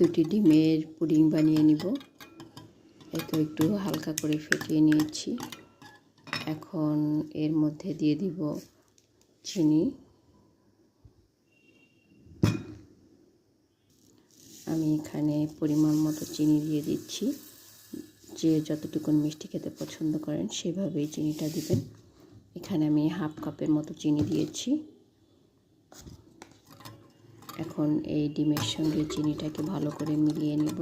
দুটি ডিমের পুডিং বানিয়ে নিব। এই তো একটু হালকা করে ফেটিয়ে নিয়েছি। এখন এর মধ্যে দিয়ে দিব চিনি। আমি এখানে পরিমাণ মতো চিনি দিয়ে দিচ্ছি। যে যতটুকু মিষ্টি খেতে পছন্দ করেন সেভাবেই চিনিটা দিবেন। এখানে আমি হাফ কাপের মতো চিনি দিয়েছি। এখন এই ডিমের সঙ্গে চিনিটাকে ভালো করে মিলিয়ে নেব।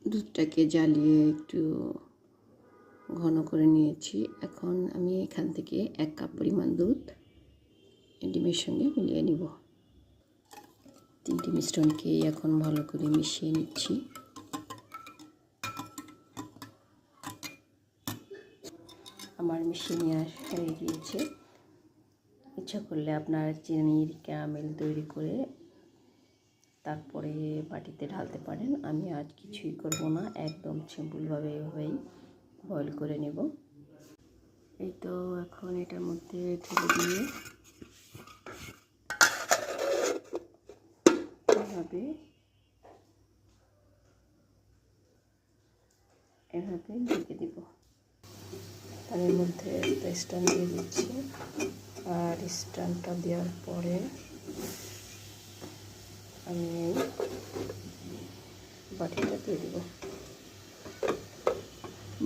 দুধটাকে জ্বালিয়ে একটু ঘন করে নিয়েছি। এখন আমি এখান থেকে 1 কাপ পরিমাণ দুধ ডিমের সঙ্গে মিলিয়ে নিব। তিনটি মিশ্রণকে এখন ভালো করে মিশিয়ে নিচ্ছি। আমার মিশিয়ে নেওয়া হয়ে গিয়েছে। ইচ্ছা করলে আপনার চিনির ক্যারামেল তৈরি করে তারপরে বাটিতে ঢালতে পারেন। আমি আজ কিছুই করব না, একদম সিম্পলভাবে এভাবেই বয়েল করে নেব। এই তো এখন এটার মধ্যে ঢেলে দিয়ে এভাবে ঢেকে দিব। তার মধ্যে একটা স্ট্যান্ড দিয়ে দিচ্ছি, আর স্ট্যান্ডটা দেওয়ার পরে আমি বাটিটা দিয়ে দেব।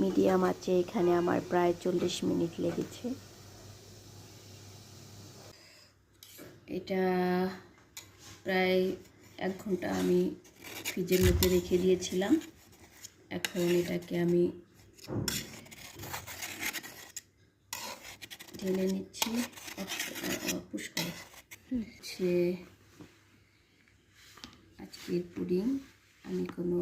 মিডিয়াম আঁচে এখানে আমার প্রায় 40 মিনিট লেগেছে। এটা প্রায় 1 ঘন্টা আমি ফ্রিজের মধ্যে রেখে দিয়েছিলাম। এখন এটাকে আমি ঢেলে নিচ্ছি। পুশ করে সে আজকের পুডিং আমি কোনো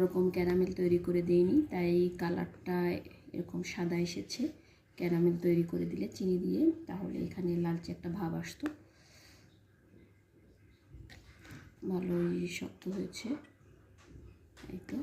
রকম ক্যারামেল তৈরি করে দিইনি, তাই কালারটা এরকম সাদা এসেছে। ক্যারামেল তৈরি করে দিলে চিনি দিয়ে, তাহলে এখানে লালচে একটা ভাব আসতো। ভালোই শক্ত হয়েছে। এই তো